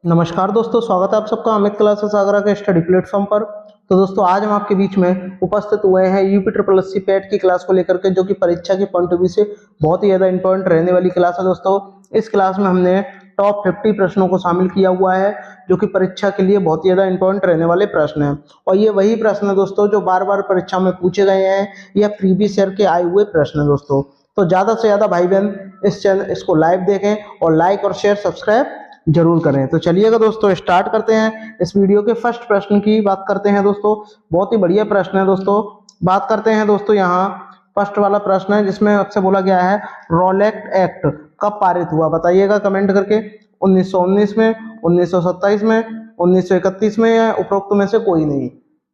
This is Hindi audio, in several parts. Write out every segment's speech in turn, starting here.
नमस्कार दोस्तों, स्वागत है आप सबका अमित क्लासेस आगरा के स्टडी प्लेटफॉर्म पर। तो दोस्तों आज हम आपके बीच में उपस्थित हुए हैं यूपी ट्रिपल एससी पैट की क्लास को लेकर के, जो कि परीक्षा के पॉइंट ऑफ व्यू से बहुत ही ज़्यादा इंपॉर्टेंट रहने वाली क्लास है। दोस्तों इस क्लास में हमने टॉप 50 प्रश्नों को शामिल किया हुआ है, जो कि परीक्षा के लिए बहुत ही ज़्यादा इंपॉर्टेंट रहने वाले प्रश्न हैं। और ये वही प्रश्न है दोस्तों जो बार बार परीक्षा में पूछे गए हैं या प्रीवियस ईयर के आए हुए प्रश्न है दोस्तों। तो ज़्यादा से ज़्यादा भाई बहन इस चैनल इसको लाइव देखें और लाइक और शेयर सब्सक्राइब जरूर करें। तो चलिएगा दोस्तों स्टार्ट करते हैं। इस वीडियो के फर्स्ट प्रश्न की बात करते हैं दोस्तों। बहुत ही बढ़िया प्रश्न है दोस्तों। बात करते हैं दोस्तों, यहाँ फर्स्ट वाला प्रश्न है जिसमें आपसे बोला गया है रॉलेट एक्ट कब पारित हुआ, बताइएगा कमेंट करके। 1919 में, 1927 में, 1931 में या उपरोक्त में से कोई नहीं।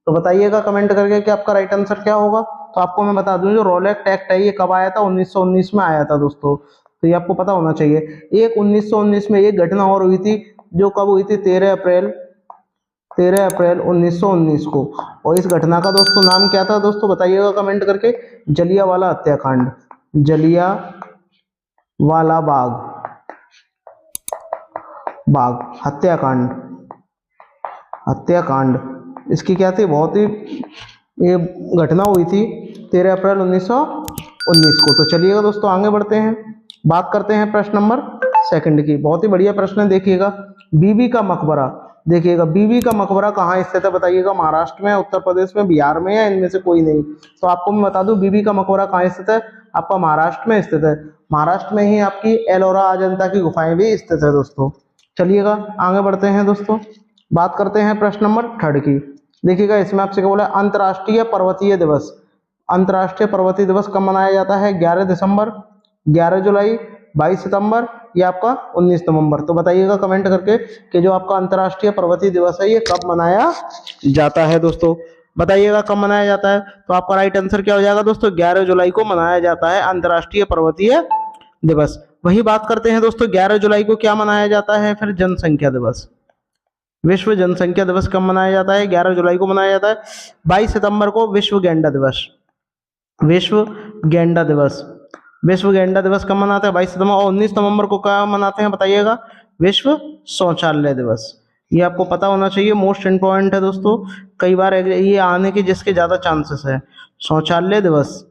तो बताइएगा कमेंट करके कि आपका राइट आंसर क्या होगा। तो आपको मैं बता दूं जो रॉलेट एक्ट है ये कब आया था, 1919 में आया था दोस्तों। तो ये आपको पता होना चाहिए। एक 1919 में एक घटना और हुई थी, जो कब हुई थी, 13 अप्रैल 1919 को। और इस घटना का दोस्तों नाम क्या था दोस्तों, बताइएगा कमेंट करके। जलियांवाला हत्याकांड, जलियांवाला बाग हत्याकांड इसकी क्या थी, बहुत ही ये घटना हुई थी 13 अप्रैल 1919 को। तो चलिएगा दोस्तों आगे बढ़ते हैं। बात करते हैं प्रश्न नंबर सेकंड की। बहुत ही बढ़िया प्रश्न है, देखिएगा। बीबी का मकबरा, देखिएगा बीबी का मकबरा कहाँ स्थित है, बताइएगा। महाराष्ट्र में, उत्तर प्रदेश में, बिहार में या इनमें से कोई नहीं। तो आपको मैं बता दूं बीबी का मकबरा कहाँ स्थित है, आपका महाराष्ट्र में स्थित है। महाराष्ट्र में ही आपकी एलोरा अजंता की गुफाएं भी स्थित है दोस्तों। चलिएगा आगे बढ़ते हैं दोस्तों। बात करते हैं प्रश्न नंबर थर्ड की। देखिएगा इसमें आपसे क्या बोला, अंतर्राष्ट्रीय पर्वतीय दिवस। अंतर्राष्ट्रीय पर्वतीय दिवस कब मनाया जाता है, 11 दिसंबर, 11 जुलाई, 22 सितंबर या आपका 19 नवंबर। तो बताइएगा कमेंट करके कि जो आपका अंतर्राष्ट्रीय पर्वतीय दिवस है ये कब मनाया जाता है दोस्तों। बताइएगा कब मनाया जाता है। तो आपका राइट आंसर क्या हो जाएगा दोस्तों, 11 जुलाई को मनाया जाता है अंतर्राष्ट्रीय पर्वतीय दिवस। वही बात करते हैं दोस्तों, 11 जुलाई को क्या मनाया जाता है फिर, जनसंख्या दिवस। विश्व जनसंख्या दिवस कब मनाया जाता है, 11 जुलाई को मनाया जाता है। 22 सितंबर को विश्व गेंडा दिवस, विश्व गेंडा दिवस, विश्व गेंडा दिवस कब मनाते हैं, 22 सितंबर। और 19 नवंबर को क्या मनाते हैं, बताइएगा, विश्व शौचालय दिवस। ये आपको पता होना चाहिए, मोस्ट इंपॉर्टेंट है दोस्तों। कई बार ये आने के जिसके ज्यादा चांसेस है, शौचालय दिवस।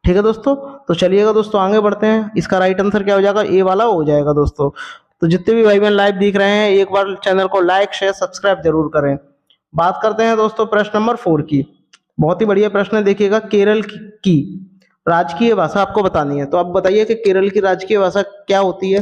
ठीक है दोस्तों। तो चलिएगा दोस्तों आगे बढ़ते हैं। इसका राइट आंसर क्या हो जाएगा, ए वाला हो जाएगा दोस्तों। तो जितने भी भाई बहन लाइव देख रहे हैं, एक बार चैनल को लाइक शेयर सब्सक्राइब जरूर करें। बात करते हैं दोस्तों प्रश्न नंबर 4 की। बहुत ही बढ़िया प्रश्न है, देखिएगा। केरल की राजकीय भाषा आपको बतानी है। तो आप बताइए कि केरल की राजकीय भाषा क्या होती है,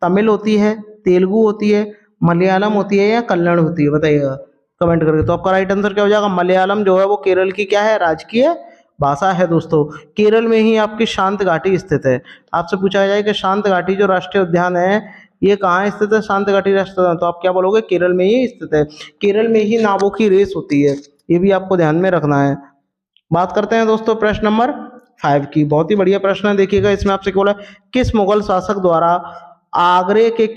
तमिल होती है, तेलुगु होती है, मलयालम होती है या कन्नड़ होती है, बताइएगा कमेंट करके। तो आपका राइट आंसर क्या हो जाएगा, मलयालम जो है वो केरल की क्या है, राजकीय भाषा है दोस्तों। केरल में ही आपकी शांत घाटी स्थित है। आपसे पूछा जाए कि शांत घाटी जो राष्ट्रीय उद्यान है ये कहाँ स्थित है, शांत घाटी राष्ट्रीय उद्यान, तो आप क्या बोलोगे, केरल में ही स्थित है। केरल में ही नावों की रेस होती है, ये भी आपको ध्यान में रखना है। बात करते हैं दोस्तों प्रश्न नंबर 5 की। बहुत ही बढ़िया प्रश्न है, देखिएगा। इसमें आपसे क्या बोला, किस मुगल शासक द्वारा आगरे के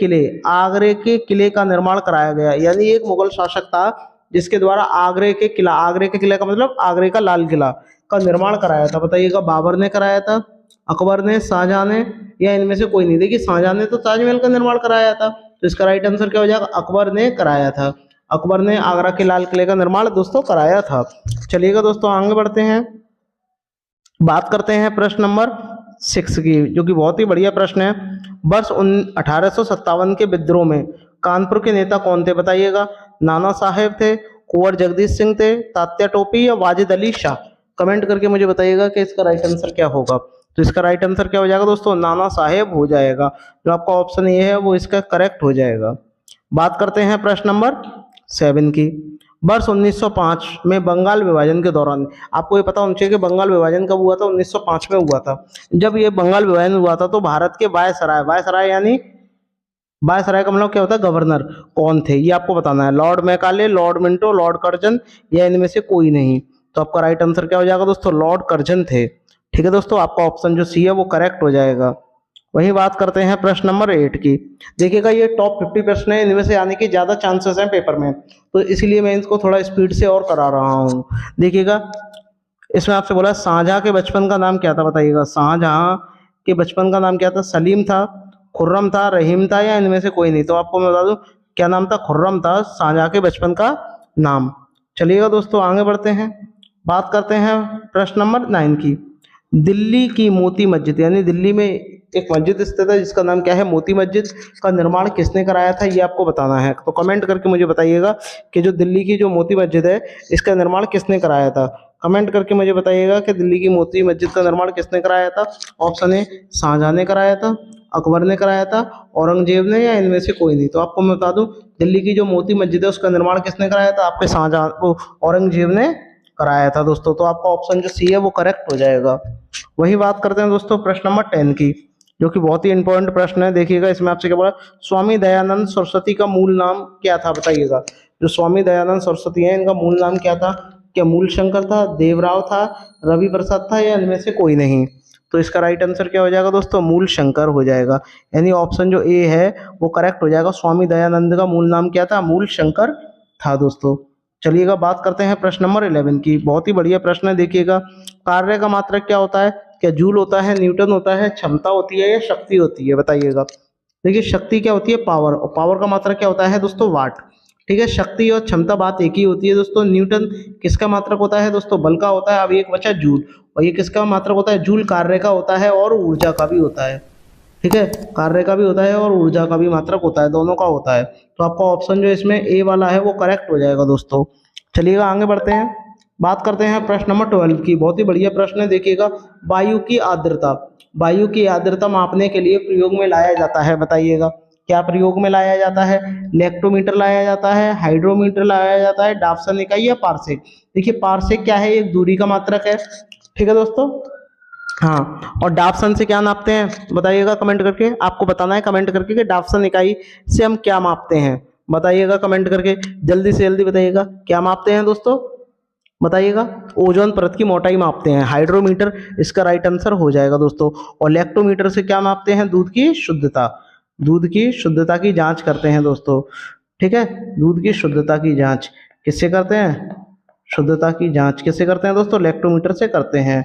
किले का निर्माण कराया गया। यानी एक मुगल शासक था जिसके द्वारा आगरे के किला का मतलब आगरे का लाल किला का निर्माण कराया था। बताइएगा, बाबर ने कराया था, अकबर ने, शाहजहां ने या इनमें से कोई नहीं। देखिए शाहजहां ने तो ताजमहल का निर्माण कराया था, तो इसका राइट आंसर क्या हो जाएगा, अकबर ने कराया था। अकबर ने आगरा के लाल किले का निर्माण दोस्तों कराया था। चलिएगा दोस्तों आगे बढ़ते हैं। बात करते हैं प्रश्न नंबर 6 की, जो कि बहुत ही बढ़िया प्रश्न है। वर्ष 1857 के विद्रोह में कानपुर के नेता कौन थे, बताइएगा। नाना साहेब थे, कुंवर जगदीश सिंह थे, तात्या टोपी या वाजिद अली शाह। कमेंट करके मुझे बताइएगा कि इसका राइट आंसर क्या होगा। तो इसका राइट आंसर क्या हो जाएगा दोस्तों, नाना साहेब हो जाएगा। जो आपका ऑप्शन ए है वो इसका करेक्ट हो जाएगा। बात करते हैं प्रश्न नंबर 7 की। वर्ष 1905 में बंगाल विभाजन के दौरान, आपको ये पता होना चाहिए कि बंगाल विभाजन कब हुआ था, 1905 में हुआ था। जब ये बंगाल विभाजन हुआ था तो भारत के वायसराय यानी वायसराय का मतलब क्या होता है, गवर्नर, कौन थे ये आपको बताना है। Lord Macaulay, Lord Minto, Lord Curzon या इनमें से कोई नहीं। तो आपका राइट आंसर क्या हो जाएगा दोस्तों, लॉर्ड कर्जन थे। ठीक है दोस्तों, आपका ऑप्शन जो सी है वो करेक्ट हो जाएगा। वही बात करते हैं प्रश्न नंबर 8 की। देखिएगा ये टॉप 50 प्रश्न है, इनमें से आने के ज्यादा चांसेस हैं पेपर में, तो इसलिए मैं इसको थोड़ा स्पीड से और करा रहा हूँ। देखिएगा इसमें आपसे बोला शाहजहां के बचपन का नाम क्या था, बताइएगा। शाहजहां के बचपन का नाम क्या था, सलीम था, खुर्रम था, रहीम था या इनमें से कोई नहीं। तो आपको मैं बता दूं क्या नाम था? खुर्रम था, शाहजहां के बचपन का नाम। चलिएगा दोस्तों आगे बढ़ते हैं, बात करते हैं प्रश्न नंबर 9 की। दिल्ली की मोती मस्जिद, यानी दिल्ली में एक मस्जिद स्थित है जिसका नाम क्या है? मोती मस्जिद। का निर्माण किसने कराया था, ये आपको बताना है। तो कमेंट करके मुझे बताइएगा कि जो दिल्ली की जो मोती मस्जिद है इसका निर्माण किसने कराया था। कमेंट करके मुझे बताइएगा कि दिल्ली की मोती मस्जिद का निर्माण किसने कराया था। ऑप्शन ए शाहजहां ने कराया था, अकबर ने कराया था, औरंगजेब ने, या इनमें से कोई नहीं। तो आपको मैं बता दूं, दिल्ली की जो मोती मस्जिद है उसका निर्माण किसने कराया था? आपके शाहजहां को औरंगजेब ने कराया था दोस्तों। तो आपका ऑप्शन जो सी है वो करेक्ट हो जाएगा। वही बात करते हैं दोस्तों प्रश्न नंबर 10 की, जो कि बहुत ही इंपॉर्टेंट प्रश्न है। देखिएगा इसमें आपसे क्या बोला, स्वामी दयानंद सरस्वती का मूल नाम क्या था, बताइएगा। जो स्वामी दयानंद सरस्वती है इनका मूल नाम क्या था? क्या मूल शंकर था, देवराव था, रवि प्रसाद था, या इनमें से कोई नहीं। तो इसका राइट आंसर क्या हो जाएगा दोस्तों? मूल शंकर हो जाएगा। यानी ऑप्शन जो ए है वो करेक्ट हो जाएगा। स्वामी दयानंद का मूल नाम क्या था? मूल शंकर था दोस्तों। चलिएगा बात करते हैं प्रश्न नंबर 11 की। बहुत ही बढ़िया प्रश्न है, देखिएगा। कार्य का मात्रक क्या होता है? क्या जूल होता है, न्यूटन होता है, क्षमता होती है, या शक्ति होती है, बताइएगा। देखिए शक्ति क्या होती है? पावर, और पावर का मात्रक क्या होता है दोस्तों? वाट। ठीक है, शक्ति और क्षमता बात एक ही होती है दोस्तों। न्यूटन किसका मात्रक होता है दोस्तों? बल का होता है। अब एक बचा जूल, और ये किसका मात्रक होता है? जूल कार्य का होता है और ऊर्जा का भी होता है। ठीक है, कार्य का भी होता है और ऊर्जा का भी मात्रक होता है, दोनों का होता है। तो आपका ऑप्शन जो इसमें ए वाला है वो करेक्ट हो जाएगा दोस्तों। चलिएगा आगे बढ़ते हैं, बात करते हैं प्रश्न नंबर 12 की। बहुत ही बढ़िया प्रश्न है, देखिएगा। वायु की आर्द्रता, वायु की आर्द्रता मापने के लिए प्रयोग में लाया जाता है, बताइएगा। क्या प्रयोग में लाया जाता है? लेक्टोमीटर लाया जाता है, हाइड्रोमीटर लाया जाता है, डाप्सन इकाई, या पारसेक। देखिए पारसेक क्या है? एक दूरी का मात्रक है। ठीक है दोस्तों, हाँ। और डाप्सन से क्या नापते हैं, बताइएगा कमेंट करके। आपको बताना है कमेंट करके कि डाप्सन इकाई से हम क्या मापते हैं, बताइएगा कमेंट करके। जल्दी से जल्दी बताइएगा क्या मापते हैं दोस्तों, बताइएगा। ओजोन परत की मोटाई मापते हैं। हाइड्रोमीटर इसका राइट आंसर हो जाएगा दोस्तों। और लेक्टोमीटर से क्या मापते हैं? दूध की शुद्धता, दूध की शुद्धता की जांच करते हैं दोस्तों। ठीक है, दूध की शुद्धता की जांच किससे करते हैं? शुद्धता की जांच किससे करते हैं दोस्तों? लेक्टोमीटर से करते हैं।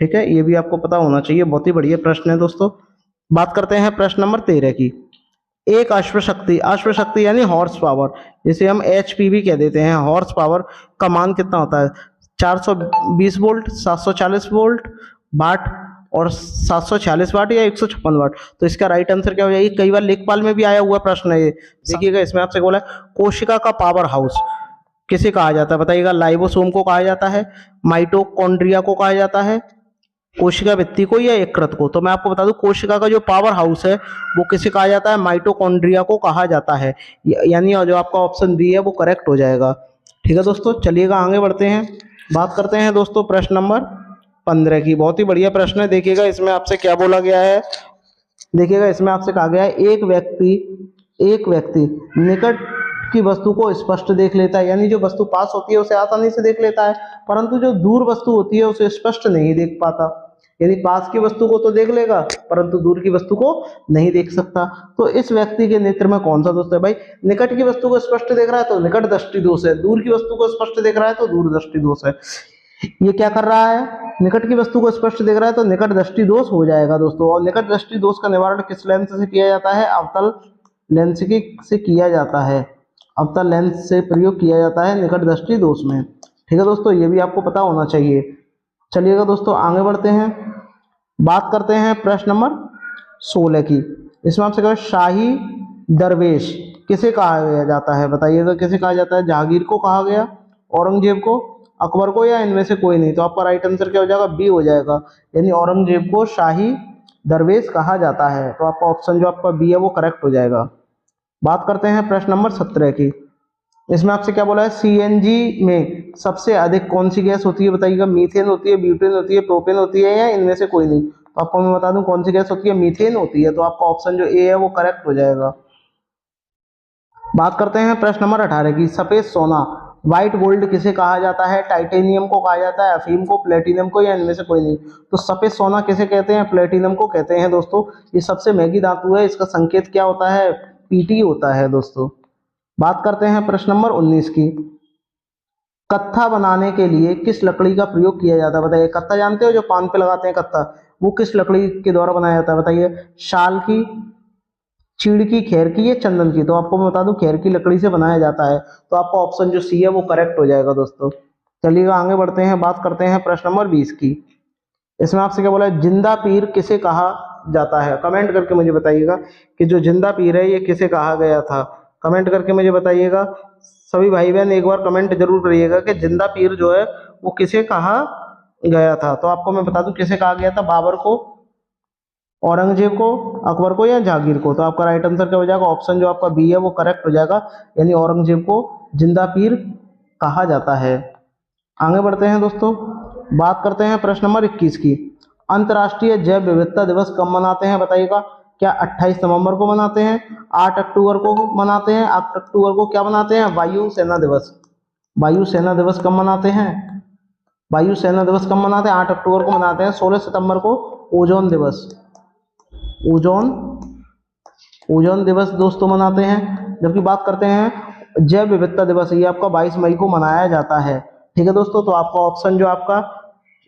ठीक है, ये भी आपको पता होना चाहिए। बहुत ही बढ़िया प्रश्न है दोस्तों। बात करते हैं प्रश्न नंबर 13 की। एक अश्वशक्ति, अश्वशक्ति यानी हॉर्स पावर, जिसे हम एचपी भी कह देते हैं, हॉर्स पावर का मान कितना होता है? 420 वोल्ट, 740 वोल्ट वाट, और 746 वाट, या 156 वाट। तो इसका राइट आंसर क्या हो जाएगा? कई बार लेखपाल में भी आया हुआ प्रश्न है ये। देखिएगा इसमें आपसे बोला है, कोशिका का पावर हाउस किसे कहा जाता है, बताइएगा। लाइबोसोम को कहा जाता है, माइटोकॉन्ड्रिया को कहा जाता है, कोशिका भित्ति को, या यकृत को। तो मैं आपको बता दूं, कोशिका का जो पावर हाउस है वो किसे कहा जाता है? माइटोकॉन्ड्रिया को कहा जाता है। यानी जो आपका ऑप्शन बी है वो करेक्ट हो जाएगा। ठीक है दोस्तों, चलिएगा आगे बढ़ते हैं, बात करते हैं दोस्तों प्रश्न नंबर 15 की। बहुत ही बढ़िया प्रश्न है, देखिएगा इसमें आपसे क्या बोला गया है। देखिएगा इसमें आपसे कहा गया है, एक व्यक्ति निकट की वस्तु को स्पष्ट देख लेता है, यानी जो वस्तु पास होती है उसे आसानी से देख लेता है, परंतु जो दूर वस्तु होती है उसे स्पष्ट नहीं देख पाता। यानी पास की वस्तु को तो देख लेगा परंतु दूर की वस्तु को नहीं देख सकता। तो इस व्यक्ति के नेत्र में कौन सा दोष है भाई? निकट की वस्तु को स्पष्ट देख रहा है तो निकट दृष्टि दोष है, दूर की वस्तु को स्पष्ट देख रहा है तो दूर दृष्टि दोष है। ये क्या कर रहा है? निकट की वस्तु को स्पष्ट देख रहा है तो निकट दृष्टि दोष हो जाएगा दोस्तों। और निकट दृष्टि दोष का निवारण किस लेंस से किया जाता है? अवतल लेंस से किया जाता है, अवतल लेंस से प्रयोग किया जाता है निकट दृष्टि दोष में। ठीक है दोस्तों, ये भी आपको पता होना चाहिए। चलिएगा दोस्तों आगे बढ़ते हैं, बात करते हैं प्रश्न नंबर 16 की। इसमें आपसे कहा, शाही दरवेश किसे कहा जाता है, बताइएगा किसे कहा जाता है? जहांगीर को कहा गया, औरंगजेब को, अकबर को, या इनमें से कोई नहीं। तो आपका राइट आंसर क्या हो जाएगा? बी हो जाएगा। यानी औरंगजेब को शाही दरवेश कहा जाता है। तो आपका ऑप्शन जो आपका बी है वो करेक्ट हो जाएगा। बात करते हैं प्रश्न नंबर 17 की। इसमें आपसे क्या बोला है? सीएनजी में सबसे अधिक कौन सी गैस होती है, बताइएगा। मीथेन होती है, ब्यूटेन होती है, प्रोपेन होती है, या इनमें से कोई नहीं। तो आपको मैं बता दूं कौन सी गैस होती है, मीथेन होती है। तो आपका ऑप्शन जो ए है वो करेक्ट हो जाएगा। बात करते हैं प्रश्न नंबर 18 की। सफेद सोना, व्हाइट गोल्ड किसे कहा जाता है? टाइटेनियम को कहा जाता है, अफीम को, प्लेटिनम को, या इनमें से कोई नहीं। तो सफेद सोना किसे कहते हैं? प्लेटिनम को कहते हैं दोस्तों। ये सबसे महंगी धातु है, इसका संकेत क्या होता है? पीटी होता है दोस्तों। बात करते हैं प्रश्न नंबर 19 की। कत्था बनाने के लिए किस लकड़ी का प्रयोग किया जाता है, बताइए। कत्था जानते हो, जो पान पे लगाते हैं कत्था, वो किस लकड़ी के द्वारा बनाया जाता है, बताइए। शाल की, चीड़ की, खैर की या चंदन की? तो आपको मैं बता दूं खैर की लकड़ी से बनाया जाता है, तो आपका ऑप्शन जो सी है वो करेक्ट हो जाएगा दोस्तों। चलिएगा आगे बढ़ते हैं, बात करते हैं प्रश्न नंबर 20 की। इसमें आपसे क्या बोला है, जिंदा पीर किसे कहा जाता है? कमेंट करके मुझे बताइएगा कि जो जिंदा पीर है ये किसे कहा गया था, कमेंट करके मुझे बताइएगा। सभी भाई बहन एक बार कमेंट जरूर करिएगा कि जिंदा पीर जो है वो किसे कहा गया था। तो आपको मैं बता दूं किसे कहा गया था, बाबर को, औरंगजेब को, अकबर को या जहांगीर को? तो आपका राइट आंसर क्या हो जाएगा, ऑप्शन जो आपका बी है वो करेक्ट हो जाएगा, यानी औरंगजेब को जिंदा पीर कहा जाता है। आगे बढ़ते हैं दोस्तों, बात करते हैं प्रश्न नंबर 21 की। अंतर्राष्ट्रीय जैव विविधता दिवस कब मनाते हैं बताइएगा? क्या 28 नवंबर को मनाते हैं, 8 अक्टूबर को मनाते हैं? 8 अक्टूबर को क्या मनाते हैं, वायु सेना दिवस। वायु सेना दिवस कब मनाते हैं? वायु सेना दिवस कब मनाते हैं? 8 अक्टूबर को मनाते हैं। 16 सितंबर को ओजोन दिवस, ओजोन ओजोन दिवस दोस्तों मनाते हैं। जबकि बात करते हैं जैव विविधता दिवस, ये आपका 22 मई को मनाया जाता है। ठीक है दोस्तों, तो आपका ऑप्शन जो आपका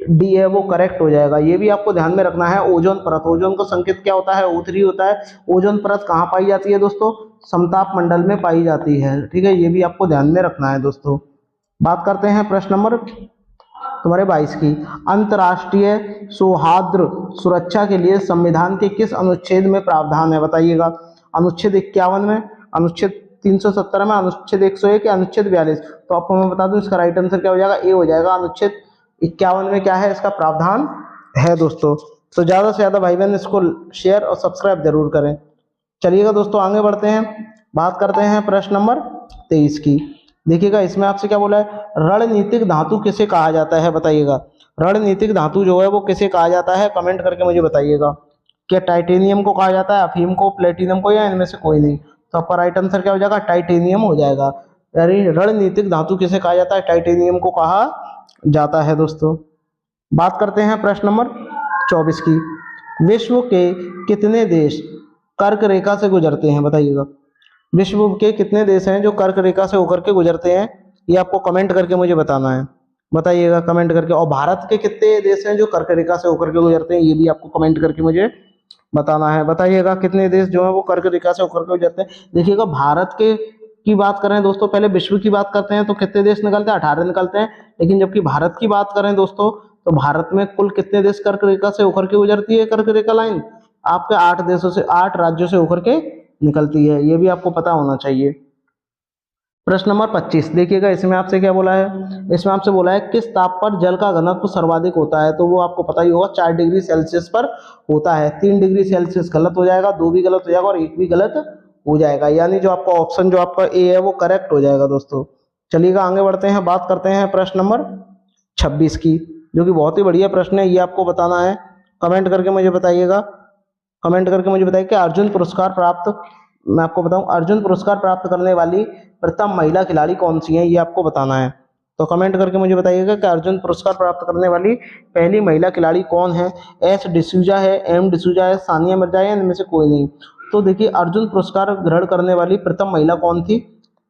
डी है वो करेक्ट हो जाएगा। ये भी आपको ध्यान में रखना है, ओजोन परत, ओजोन का संकेत क्या होता है, O3 होता है। ओजोन परत कहाँ पाई जाती है दोस्तों? समताप मंडल में पाई जाती है। ठीक है, ये भी आपको ध्यान में रखना है दोस्तों। बात करते हैं प्रश्न नंबर तुम्हारे 22 की। अंतर्राष्ट्रीय सौहार्द सुरक्षा के लिए संविधान के किस अनुच्छेद में प्रावधान है बताइएगा? अनुच्छेद 51 में, अनुच्छेद 370 में, अनुच्छेद 101 या अनुच्छेद 42? तो आपको मैं बता दूं इसका राइट आंसर क्या हो जाएगा, ए हो जाएगा। अनुच्छेद 51 में क्या है, इसका प्रावधान है दोस्तों। तो ज़्यादा से ज़्यादा भाई बहन इसको शेयर और सब्सक्राइब जरूर करें। चलिएगा दोस्तों आगे बढ़ते हैं, बात करते हैं प्रश्न नंबर 23 की। देखिएगा इसमें आपसे क्या बोला है, रणनीतिक धातु किसे कहा जाता है बताइएगा? रणनीतिक धातु जो है वो किसे कहा जाता है, कमेंट करके मुझे बताइएगा। क्या टाइटेनियम को कहा जाता है, अफीम को, प्लेटिनम को, या इनमें से कोई नहीं? तो आपका राइट आंसर क्या हो जाएगा, टाइटेनियम हो जाएगा। यानी रणनीतिक धातु किसे कहा जाता है, टाइटेनियम को कहा जाता है दोस्तों। बात करते हैं प्रश्न नंबर 24 की। विश्व के कितने देश कर्क रेखा से गुजरते हैं बताइएगा? विश्व के कितने देश हैं जो कर्क रेखा से होकर के गुजरते हैं, ये आपको कमेंट करके मुझे बताना है। बताइएगा कमेंट करके। और भारत के कितने देश हैं जो कर्क रेखा से होकर के गुजरते हैं, ये भी आपको कमेंट करके मुझे बताना है। बताइएगा कितने देश जो है वो कर्क रेखा से होकर के गुजरते हैं। देखिएगा भारत के की बात करें दोस्तों, पहले विश्व की बात करते हैं तो कितने देश निकलते हैं, 18 निकलते हैं। लेकिन जबकि भारत की बात करें दोस्तों, तो भारत में कुल कितने देश कर्क रेखा से होकर के गुजरती है कर्क रेखा लाइन? आपके 8 देशों से, 8 राज्यों से होकर के निकलती है, ये भी आपको पता होना चाहिए। प्रश्न नंबर 25 देखिएगा, इसमें आपसे क्या बोला है, इसमें आपसे बोला है किस ताप पर जल का घनत्व सर्वाधिक होता है? तो वो आपको पता ही होगा, 4 डिग्री सेल्सियस पर होता है। 3 डिग्री सेल्सियस गलत हो जाएगा, 2 भी गलत हो जाएगा और 1 भी गलत हो जाएगा, यानी जो आपका ऑप्शन जो आपका ए है वो करेक्ट हो जाएगा दोस्तों। चलिएगा आगे बढ़ते हैं, बात करते हैं प्रश्न नंबर 26 की, जो कि बहुत ही बढ़िया प्रश्न है, ये आपको बताना है। कमेंट करके मुझे बताइएगा, कमेंट करके मुझे बताइए कि अर्जुन पुरस्कार प्राप्त, मैं आपको बताऊं, अर्जुन पुरस्कार प्राप्त करने वाली प्रथम महिला खिलाड़ी कौन सी है, ये आपको बताना है। तो कमेंट करके मुझे बताइएगा कि अर्जुन पुरस्कार प्राप्त करने वाली पहली महिला खिलाड़ी कौन है? एस डिसूजा है, एम डिसूजा है, सानिया मिर्जा है, इनमें से कोई नहीं? तो देखिए अर्जुन पुरस्कार ग्रहण करने वाली प्रथम महिला कौन थी?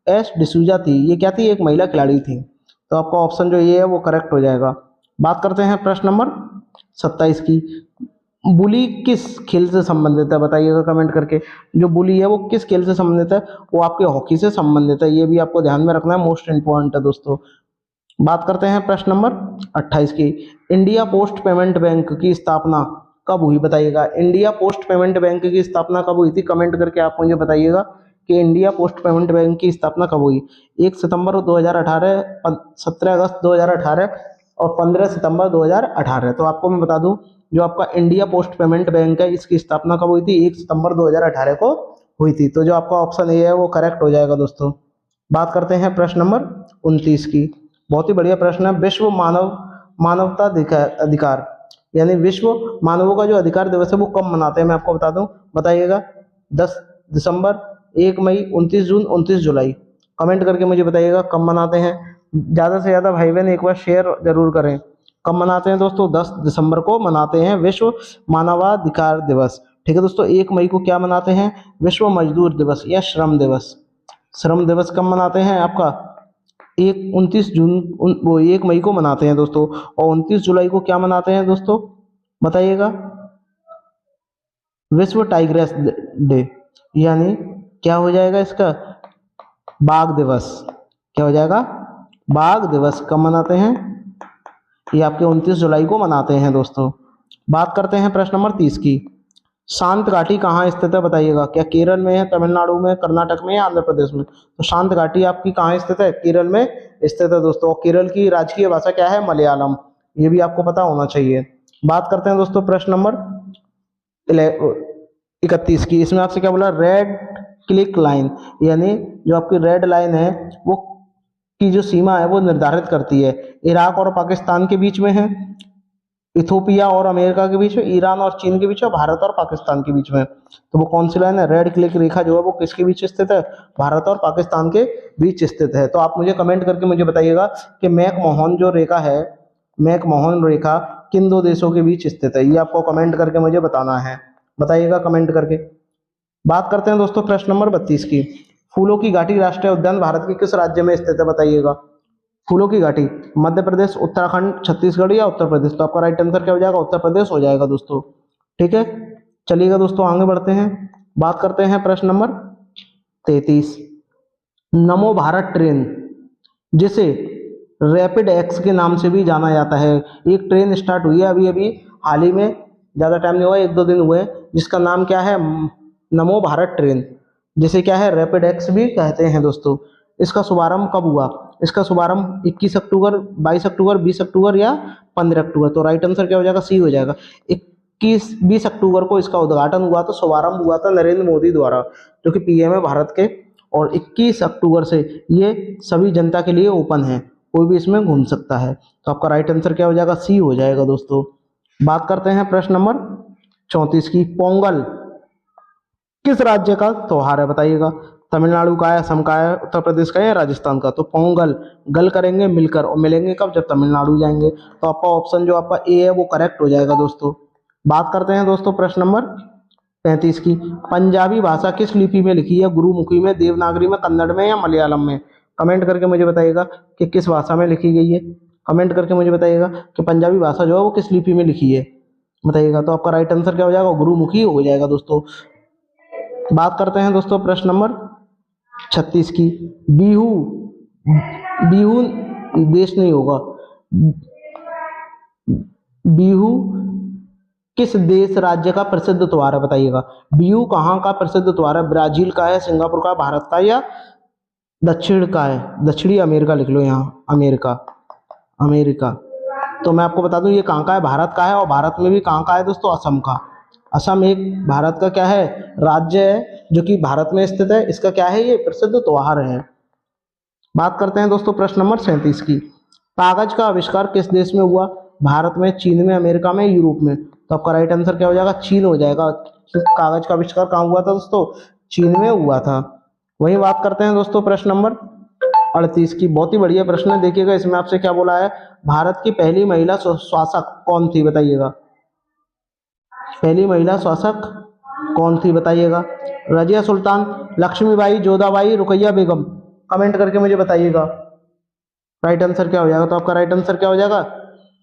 एस डिसूजा थी। ये क्या थी, एक महिला खिलाड़ी थी। तो आपका ऑप्शन जो ये है वो करेक्ट हो जाएगा। बात करते हैं प्रश्न नंबर 27 की। बुली किस खेल से संबंधित है बताइएगा कमेंट करके? जो बुली है वो किस खेल से संबंधित है? वो आपके हॉकी से संबंधित है, ये भी आपको ध्यान में रखना है, मोस्ट इंपॉर्टेंट है दोस्तों। बात करते हैं प्रश्न नंबर 28 की। इंडिया पोस्ट पेमेंट बैंक की स्थापना कब हुई बताइएगा? इंडिया पोस्ट पेमेंट बैंक की स्थापना कब हुई थी, कमेंट करके आप मुझे बताइएगा कि इंडिया पोस्ट पेमेंट बैंक की स्थापना कब हुई? 1 सितंबर 2018, 17 अगस्त 2018 और 15 सितंबर 2018। तो आपको मैं बता दूं जो आपका इंडिया पोस्ट पेमेंट बैंक है इसकी स्थापना कब हुई थी? 1 सितंबर 2018 को हुई थी। तो जो आपका ऑप्शन ए है वो करेक्ट हो जाएगा दोस्तों। बात करते हैं प्रश्न नंबर 29 की, बहुत ही बढ़िया प्रश्न है। विश्व मानवता अधिकार यानी विश्व मानवों का जो अधिकार दिवस है वो कब मनाते हैं, मैं आपको बता दूं, बताइएगा। 10 दिसंबर, 1 मई, 29 जून, 29 जुलाई? कमेंट करके मुझे बताइएगा कब मनाते हैं। ज़्यादा से ज़्यादा भाई बहन एक बार शेयर जरूर करें। कब मनाते हैं दोस्तों? 10 दिसंबर को मनाते हैं विश्व मानवाधिकार दिवस। ठीक है दोस्तों। 1 मई को क्या मनाते हैं? विश्व मजदूर दिवस या श्रम दिवस। श्रम दिवस कब मनाते हैं आपका? 1 मई को मनाते हैं दोस्तों। और 29 जुलाई को क्या मनाते हैं दोस्तों, बताइएगा? विश्व टाइग्रेस डे। यानी क्या हो जाएगा इसका, बाघ दिवस। क्या हो जाएगा, बाघ दिवस। कब मनाते हैं, ये आपके 29 जुलाई को मनाते हैं दोस्तों। बात करते हैं प्रश्न नंबर 30 की। शांत घाटी कहाँ स्थित है बताइएगा, क्या केरल में है, तमिलनाडु में, कर्नाटक में या आंध्र प्रदेश में। तो शांत घाटी आपकी कहाँ स्थित है, केरल में स्थित है दोस्तों। केरल की राजकीय भाषा क्या है, मलयालम। ये भी आपको पता होना चाहिए। बात करते हैं दोस्तों प्रश्न नंबर 31 की। इसमें आपसे क्या बोला, रेड क्लिक लाइन, यानी जो आपकी रेड लाइन है वो की जो सीमा है वो निर्धारित करती है। इराक और पाकिस्तान के बीच में है, इथोपिया और अमेरिका के बीच में, ईरान और चीन के बीच में, भारत और पाकिस्तान के बीच में। तो वो कौन सी लाइन है, रेड क्लिक रेखा जो है वो किसके बीच स्थित है, भारत और पाकिस्तान के बीच स्थित है। तो आप मुझे कमेंट करके मुझे बताइएगा कि मैकमोहन जो रेखा है, मैकमोहन रेखा किन दो देशों के बीच स्थित है, ये आपको कमेंट करके मुझे बताना है। बताइएगा कमेंट करके। बात करते हैं दोस्तों प्रश्न नंबर 32 की। फूलों की घाटी राष्ट्रीय उद्यान भारत के किस राज्य में स्थित है बताइएगा। फूलों की घाटी, मध्य प्रदेश, उत्तराखंड, छत्तीसगढ़ या उत्तर प्रदेश। तो आपका राइट आंसर क्या हो जाएगा, उत्तर प्रदेश हो जाएगा दोस्तों। ठीक है, चलिएगा दोस्तों आगे बढ़ते हैं। बात करते हैं प्रश्न नंबर 33। नमो भारत ट्रेन, जिसे रैपिड एक्स के नाम से भी जाना जाता है, एक ट्रेन स्टार्ट हुई है अभी अभी हाल ही में, ज़्यादा टाइम नहीं हुआ, 1-2 दिन हुए, जिसका नाम क्या है, नमो भारत ट्रेन, जिसे क्या है, रैपिड एक्स भी कहते हैं दोस्तों। इसका शुभारंभ कब हुआ, इसका शुभारंभ 21 अक्टूबर, 22 अक्टूबर, 20 अक्टूबर या 15 अक्टूबर। तो राइट आंसर क्या हो जाएगा, सी हो जाएगा। 20 अक्टूबर को इसका उद्घाटन हुआ था, शुभारंभ हुआ था नरेंद्र मोदी द्वारा, जो कि पीएम है भारत के। और 21 अक्टूबर से ये सभी जनता के लिए ओपन है, कोई भी इसमें घूम सकता है। तो आपका राइट आंसर क्या हो जाएगा, सी हो जाएगा दोस्तों। बात करते हैं प्रश्न नंबर 34 की। पोंगल किस राज्य का त्योहार है बताइएगा। तमिलनाडु का है, असम का है, उत्तर प्रदेश का है या राजस्थान का। तो पोंगल, गल करेंगे मिलकर, और मिलेंगे कब, जब तमिलनाडु जाएंगे। तो आपका ऑप्शन जो आपका ए है वो करेक्ट हो जाएगा दोस्तों। बात करते हैं दोस्तों प्रश्न नंबर 35 की। पंजाबी भाषा किस लिपि में लिखी है, गुरुमुखी में, देवनागरी में, कन्नड़ में या मलयालम में। कमेंट करके मुझे बताइएगा कि किस भाषा में लिखी गई है। कमेंट करके मुझे बताइएगा कि पंजाबी भाषा जो है वो किस लिपि में लिखी है, बताइएगा। तो आपका राइट आंसर क्या हो जाएगा, गुरुमुखी हो जाएगा दोस्तों। बात करते हैं दोस्तों प्रश्न नंबर 36 की। बिहू, बिहू देश नहीं होगा, बिहू किस देश राज्य का प्रसिद्ध त्योहार है बताइएगा। बिहू कहाँ का प्रसिद्ध त्योहार है, ब्राजील का है, सिंगापुर का, भारत का या दक्षिण का है, दक्षिणी अमेरिका लिख लो यहाँ, अमेरिका, अमेरिका। तो मैं आपको बता दूं ये कहाँ का है, भारत का है। और भारत में भी कहाँ का है दोस्तों, असम का। असम एक भारत का क्या है, राज्य है, जो कि भारत में स्थित है। इसका क्या है, ये प्रसिद्ध त्योहार है। बात करते हैं दोस्तों प्रश्न नंबर 37 की। कागज का आविष्कार किस देश में हुआ, भारत में, चीन में, अमेरिका में, यूरोप में। तो आपका राइट आंसर क्या हो जाएगा, चीन हो जाएगा। कागज का आविष्कार कहाँ हुआ था दोस्तों, चीन में हुआ था। वही बात करते हैं दोस्तों प्रश्न नंबर 38 की। बहुत ही बढ़िया प्रश्न है, देखिएगा इसमें आपसे क्या बोला है। भारत की पहली महिला शासक कौन थी बताइएगा। पहली महिला शासक कौन थी बताइएगा। रजिया सुल्तान, लक्ष्मीबाई, जोधाबाई, रुकैया बेगम। कमेंट करके मुझे बताइएगा राइट आंसर क्या हो जाएगा। तो आपका राइट आंसर क्या हो जाएगा,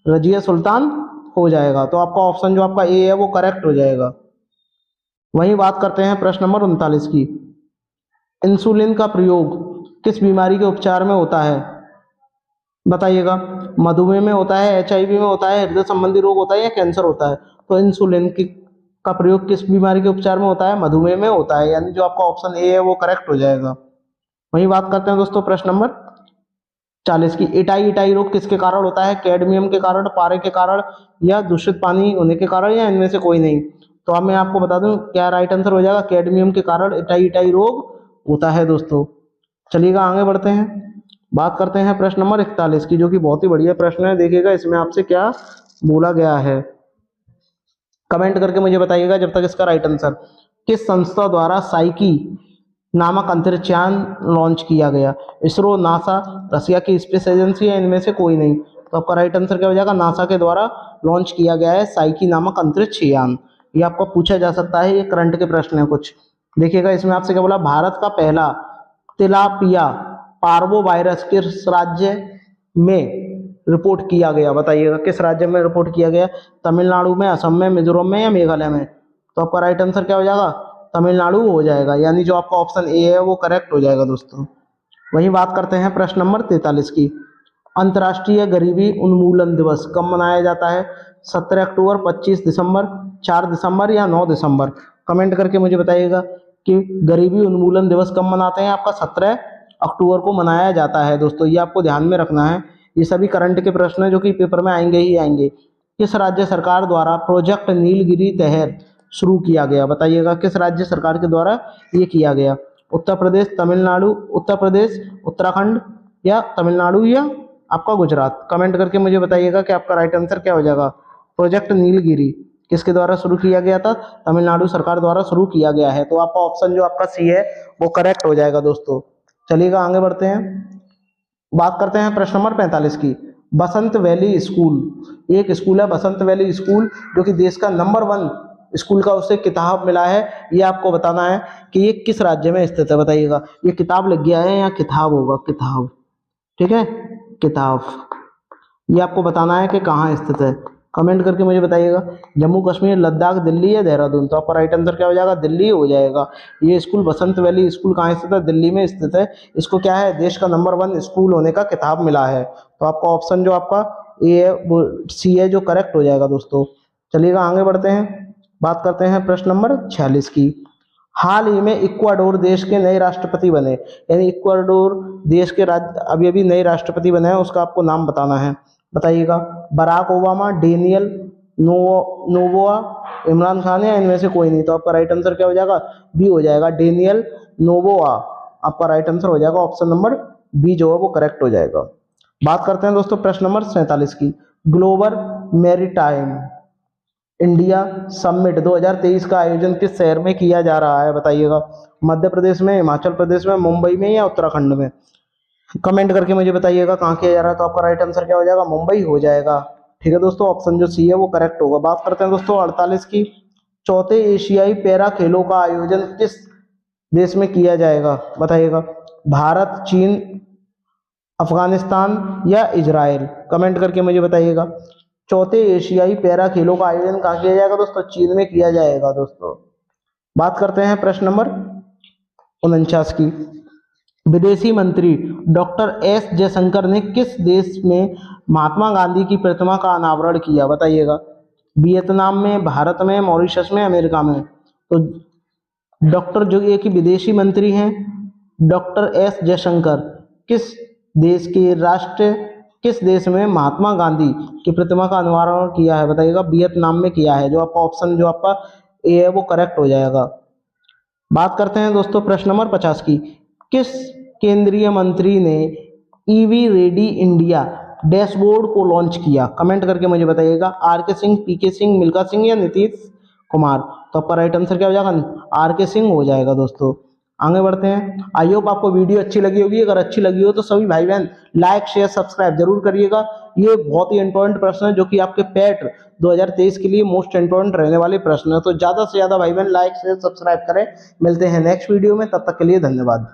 रजिया सुल्तान हो जाएगा। तो आपका ऑप्शन जो आपका ए है वो करेक्ट हो जाएगा। वही बात करते हैं प्रश्न नंबर 39 की। इंसुलिन का प्रयोग किस बीमारी के उपचार में होता है बताइएगा। मधुमेह में होता है, एचआईवी में होता है, हृदय संबंधी रोग होता है या कैंसर होता है। तो इंसुलिन की का प्रयोग किस बीमारी के उपचार में होता है, मधुमेह में होता है, यानी जो आपका ऑप्शन ए है वो करेक्ट हो जाएगा। वही बात करते हैं दोस्तों प्रश्न नंबर 40 की। इटाई इटाई रोग किसके कारण होता है, कैडमियम के कारण, पारे के कारण या दूषित पानी होने के कारण या इनमें से कोई नहीं। तो अब मैं आपको बता दूं क्या राइट आंसर हो जाएगा, कैडमियम के कारण इटाई इटाई रोग होता है दोस्तों। चलिएगा आगे बढ़ते हैं। बात करते हैं प्रश्न नंबर 41 की, जो कि बहुत ही बढ़िया प्रश्न है। देखिएगा इसमें आपसे क्या बोला गया है, कमेंट करके मुझे बताइएगा जब तक इसका राइट आंसर। किस संस्था द्वारा साइकी नामक अंतरिक्ष यान लॉन्च किया गया, इसरो, नासा, रसिया की स्पेस एजेंसी है, इनमें से कोई नहीं। तो आपका राइट आंसर क्या हो जाएगा, नासा के द्वारा लॉन्च किया गया है साइकी नामक अंतरिक्ष यान। ये आपको पूछा जा सकता है, ये करंट के प्रश्न है कुछ। देखिएगा इसमें आपसे क्या बोला, भारत का पहला तिलापिया पार्वो वायरस किस राज्य में रिपोर्ट किया गया बताइएगा। किस राज्य में रिपोर्ट किया गया, तमिलनाडु में, असम में, मिजोरम में या मेघालय में। तो आपका राइट आंसर क्या हो जाएगा, तमिलनाडु हो जाएगा, यानी जो आपका ऑप्शन ए है वो करेक्ट हो जाएगा दोस्तों। वहीं बात करते हैं प्रश्न नंबर 43 की। अंतर्राष्ट्रीय गरीबी उन्मूलन दिवस कब मनाया जाता है? 17 अक्टूबर, 25 दिसंबर, 4 दिसंबर या 9 दिसंबर? कमेंट करके मुझे बताइएगा कि गरीबी उन्मूलन दिवस कब मनाते हैं। आपका 17 अक्टूबर को मनाया जाता है दोस्तों, ये आपको ध्यान में रखना है। ये सभी करंट के प्रश्न हैं जो कि पेपर में आएंगे ही आएंगे। किस राज्य सरकार द्वारा प्रोजेक्ट नीलगिरी नहर शुरू किया गया? बताइएगा किस राज्य सरकार के द्वारा ये किया गया? उत्तर प्रदेश, तमिलनाडु, उत्तर प्रदेश, उत्तराखंड या तमिलनाडु या आपका गुजरात? कमेंट करके मुझे बताइएगा कि आपका राइट आंसर क्या हो जाएगा। प्रोजेक्ट नीलगिरी किसके द्वारा शुरू किया गया था? तमिलनाडु सरकार द्वारा शुरू किया गया है। तो आपका ऑप्शन जो आपका सी है वो करेक्ट हो जाएगा दोस्तों। चलिएगा आगे बढ़ते हैं, बात करते हैं प्रश्न नंबर 45 की। बसंत वैली स्कूल, एक स्कूल है बसंत वैली स्कूल जो कि देश का नंबर 1 स्कूल का उसे किताब मिला है। ये आपको बताना है कि ये किस राज्य में स्थित है। बताइएगा, ये किताब लिख गया है या किताब होगा? किताब, ठीक है, किताब। ये आपको बताना है कि कहाँ स्थित है। कमेंट करके मुझे बताइएगा। जम्मू कश्मीर, लद्दाख, दिल्ली या देहरादून? तो आपका राइट आंसर क्या हो जाएगा? दिल्ली हो जाएगा। ये स्कूल बसंत वैली स्कूल कहाँ स्थित है? दिल्ली में स्थित है। इसको क्या है? देश का नंबर 1 स्कूल होने का खिताब मिला है। तो आपका ऑप्शन जो आपका ए है वो सी है जो करेक्ट हो जाएगा दोस्तों। चलिएगा आगे बढ़ते हैं, बात करते हैं प्रश्न नंबर 46 की। हाल ही में इक्वाडोर देश के नए राष्ट्रपति बने, यानी इक्वाडोर देश के अभी अभी नए राष्ट्रपति बने हैं, उसका आपको नाम बताना है। बताइएगा, Barack Obama, Daniel Noboa, Imran Khan या इनमें से कोई नहीं? तो आपका राइट आंसर क्या हो जाएगा? बी हो जाएगा, डेनियल नोबोआ। आपका राइट आंसर हो जाएगा ऑप्शन नंबर बी जो है वो करेक्ट हो जाएगा। बात करते हैं दोस्तों प्रश्न नंबर 47 की। ग्लोबल मैरीटाइम इंडिया समिट 2023 का आयोजन किस शहर में किया जा रहा है? बताइएगा, मध्य प्रदेश में, हिमाचल प्रदेश में, मुंबई में या उत्तराखंड में? कमेंट करके मुझे बताइएगा कहाँ किया जा रहा है। तो आपका राइट आंसर क्या हो जाएगा? मुंबई हो जाएगा। ठीक है दोस्तों, ऑप्शन जो सी है वो करेक्ट होगा। बात करते हैं दोस्तों 48 की। चौथे एशियाई पैरा खेलों का आयोजन किस देश में किया जाएगा? बताइएगा, भारत, चीन, अफगानिस्तान या इजराइल? कमेंट करके मुझे बताइएगा। चौथे एशियाई पैरा खेलों का आयोजन कहाँ किया जाएगा दोस्तों? चीन में किया जाएगा दोस्तों। बात करते हैं प्रश्न नंबर 49 की। विदेशी मंत्री डॉक्टर एस जयशंकर ने किस देश में महात्मा गांधी की प्रतिमा का अनावरण किया? बताइएगा, वियतनाम में, भारत में, मॉरिशस में, अमेरिका में? तो डॉक्टर जो एक ही विदेशी मंत्री हैं डॉक्टर एस जयशंकर किस देश में महात्मा गांधी की प्रतिमा का अनावरण किया है? बताइएगा, वियतनाम में किया है। जो आपका ऑप्शन जो आपका ए है वो करेक्ट हो जाएगा। बात करते हैं दोस्तों प्रश्न नंबर 50 की। किस केंद्रीय मंत्री ने ईवी रेडी इंडिया डैशबोर्ड को लॉन्च किया? कमेंट करके मुझे बताइएगा। आर के सिंह, पी के सिंह, मिल्खा सिंह या नीतीश कुमार? तो आपका राइट आंसर क्या हो जाएगा? आर के सिंह हो जाएगा दोस्तों। आगे बढ़ते हैं। आई होप आपको वीडियो अच्छी लगी होगी। अगर अच्छी लगी हो तो सभी भाई बहन लाइक, शेयर, सब्सक्राइब जरूर करिएगा। ये बहुत ही इंपॉर्टेंट प्रश्न है जो कि आपके पेट 2023 के लिए मोस्ट इंपॉर्टेंट रहने वाले प्रश्न है। तो ज्यादा से ज्यादा भाई बहन लाइक, शेयर, सब्सक्राइब करें। मिलते हैं नेक्स्ट वीडियो में, तब तक के लिए धन्यवाद।